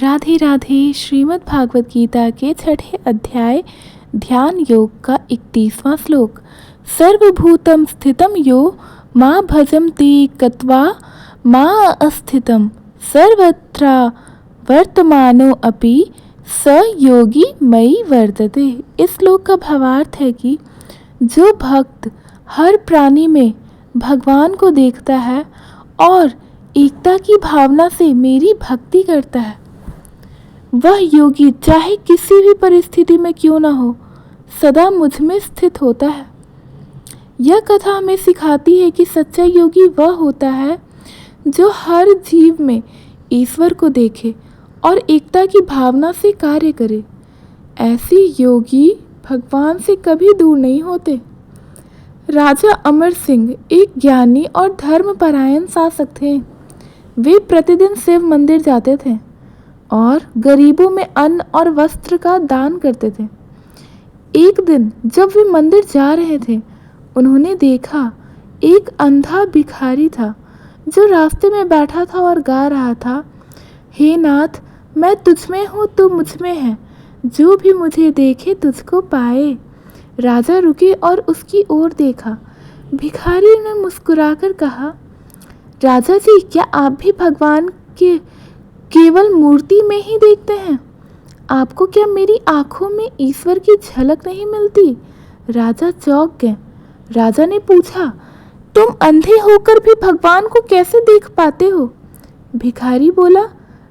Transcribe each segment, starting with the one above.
राधे राधे। श्रीमद् भागवत गीता के छठे अध्याय ध्यान योग का 31वां श्लोक। सर्वभूतम स्थितम यो मां भजन्ति कत्वा मां अस्थितम सर्वत्र वर्तमानो अपि स योगी मयि वर्तते। इस श्लोक का भावार्थ है कि जो भक्त हर प्राणी में भगवान को देखता है और एकता की भावना से मेरी भक्ति करता है, वह योगी चाहे किसी भी परिस्थिति में क्यों न हो, सदा मुझ में स्थित होता है। यह कथा हमें सिखाती है कि सच्चा योगी वह होता है जो हर जीव में ईश्वर को देखे और एकता की भावना से कार्य करे। ऐसे योगी भगवान से कभी दूर नहीं होते। राजा अमर सिंह एक ज्ञानी और धर्मपरायण शासक थे। वे प्रतिदिन शिव मंदिर जाते थे और गरीबों में अन्न और वस्त्र का दान करते थे। एक दिन जब वे मंदिर जा रहे थे, उन्होंने देखा एक अंधा भिखारी था जो रास्ते में बैठा था और गा रहा था, हे नाथ, मैं तुझ में हूँ, तू मुझ में है, जो भी मुझे देखे तुझको पाए। राजा रुके और उसकी ओर देखा। भिखारी ने मुस्कुराकर कहा, राजा जी, क्या आप भी भगवान के केवल मूर्ति में ही देखते हैं? आपको क्या मेरी आंखों में ईश्वर की झलक नहीं मिलती? राजा चौंक गए। राजा ने पूछा, तुम अंधे होकर भी भगवान को कैसे देख पाते हो? भिखारी बोला,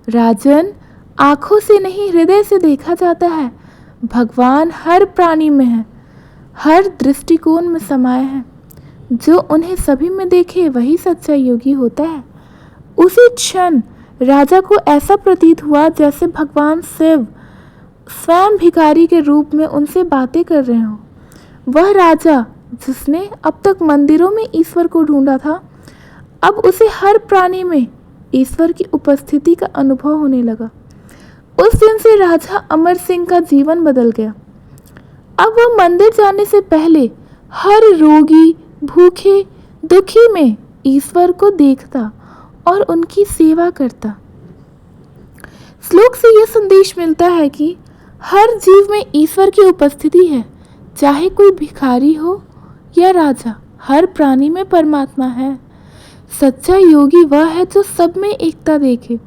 राजन, आंखों से नहीं हृदय से देखा जाता है। भगवान हर प्राणी में है, हर दृष्टिकोण में समाये है। जो उन्हें सभी में देखे वही सच्चा योगी होता है। उसी क्षण राजा को ऐसा प्रतीत हुआ जैसे भगवान शिव स्वयं भिखारी के रूप में उनसे बातें कर रहे हों। वह राजा जिसने अब तक मंदिरों में ईश्वर को ढूंढा था, अब उसे हर प्राणी में ईश्वर की उपस्थिति का अनुभव होने लगा। उस दिन से राजा अमर सिंह का जीवन बदल गया। अब वह मंदिर जाने से पहले हर रोगी, भूखे, दुखी में ईश्वर को देखता और उनकी सेवा करता। श्लोक से यह संदेश मिलता है कि हर जीव में ईश्वर की उपस्थिति है, चाहे कोई भिखारी हो या राजा, हर प्राणी में परमात्मा है। सच्चा योगी वह है जो सब में एकता देखे,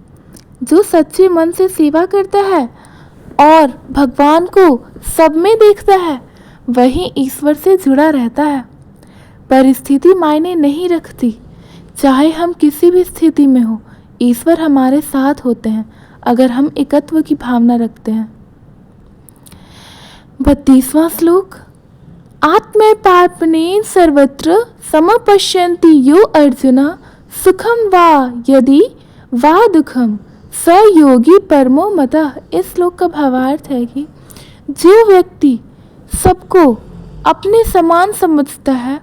जो सच्चे मन से सेवा करता है और भगवान को सब में देखता है, वही ईश्वर से जुड़ा रहता है। परिस्थिति मायने नहीं रखती, चाहे हम किसी भी स्थिति में हो, ईश्वर हमारे साथ होते हैं अगर हम एकत्व की भावना रखते हैं। 32वां श्लोक। आत्मैपात्मने सर्वत्र समपश्यन्ति यो अर्जुन सुखम वा यदि वा दुखम स योगी परमो मतः। इस श्लोक का भावार्थ है कि जो व्यक्ति सबको अपने समान समझता है,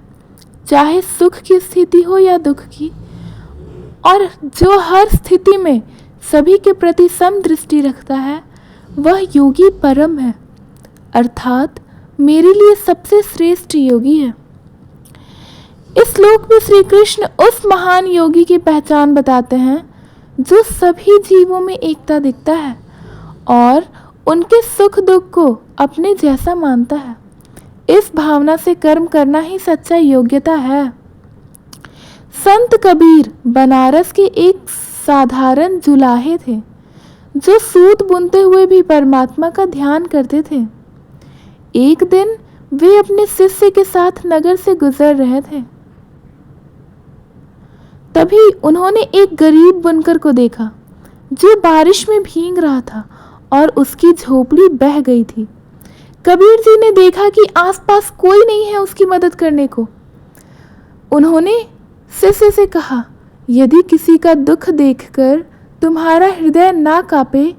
चाहे सुख की स्थिति हो या दुख की, और जो हर स्थिति में सभी के प्रति समदृष्टि रखता है, वह योगी परम है, अर्थात मेरे लिए सबसे श्रेष्ठ योगी है। इस श्लोक में श्री कृष्ण उस महान योगी की पहचान बताते हैं जो सभी जीवों में एकता दिखता है और उनके सुख दुख को अपने जैसा मानता है। इस भावना से कर्म करना ही सच्चा योग्यता है। संत कबीर बनारस के एक साधारण जुलाहे थे जो सूत बुनते हुए भी परमात्मा का ध्यान करते थे। एक दिन वे अपने शिष्य के साथ नगर से गुजर रहे थे। तभी उन्होंने एक गरीब बुनकर को देखा जो बारिश में भीग रहा था और उसकी झोपड़ी बह गई थी। कबीर जी ने देखा कि आसपास कोई नहीं है उसकी मदद करने को। उन्होंने शिष्य से कहा, यदि किसी का दुख देखकर तुम्हारा हृदय ना कांपे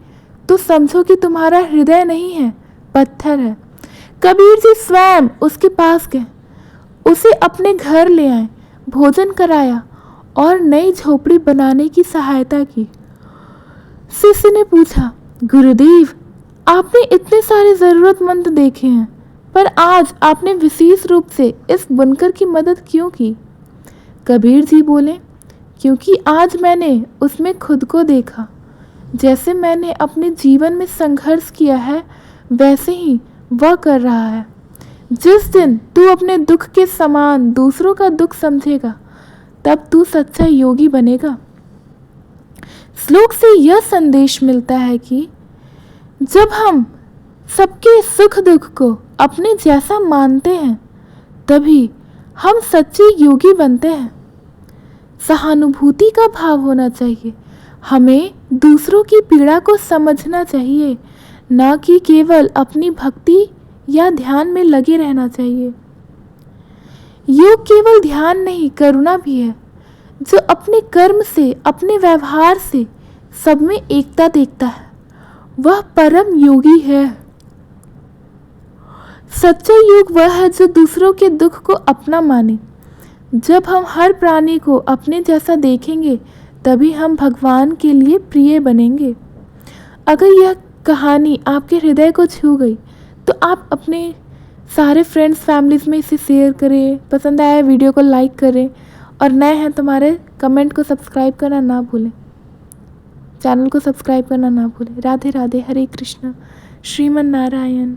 तो समझो कि तुम्हारा हृदय नहीं है, पत्थर है। कबीर जी स्वयं उसके पास गए, उसे अपने घर ले आए, भोजन कराया और नई झोपड़ी बनाने की सहायता की। शिष्य ने पूछा, गुरुदेव, आपने इतने सारे जरूरतमंद देखे हैं, पर आज आपने विशेष रूप से इस बुनकर की मदद क्यों की? कबीर जी बोले, क्योंकि आज मैंने उसमें खुद को देखा जैसे मैंने अपने जीवन में संघर्ष किया है वैसे ही वह कर रहा है। जिस दिन तू अपने दुख के समान दूसरों का दुख समझेगा तब तू सच्चा योगी बनेगा। श्लोक से यह संदेश मिलता है कि जब हम सबके सुख दुख को अपने जैसा मानते हैं तभी हम सच्चे योगी बनते हैं। सहानुभूति का भाव होना चाहिए। हमें दूसरों की पीड़ा को समझना चाहिए, न कि केवल अपनी भक्ति या ध्यान में लगे रहना चाहिए। योग केवल ध्यान नहीं, करुणा भी है। जो अपने कर्म से, अपने व्यवहार से सब में एकता देखता है वह परम योगी है। सच्चा योग वह है जो दूसरों के दुख को अपना माने। जब हम हर प्राणी को अपने जैसा देखेंगे तभी हम भगवान के लिए प्रिय बनेंगे। अगर यह कहानी आपके हृदय को छू गई तो आप अपने सारे फ्रेंड्स फैमिलीज़ में इसे शेयर करें, पसंद आया वीडियो को लाइक करें और नए हैं तो हमारे कमेंट को सब्सक्राइब करना ना भूलें, चैनल को सब्सक्राइब करना ना भूलें। राधे राधे, हरे कृष्ण, श्रीमन नारायण।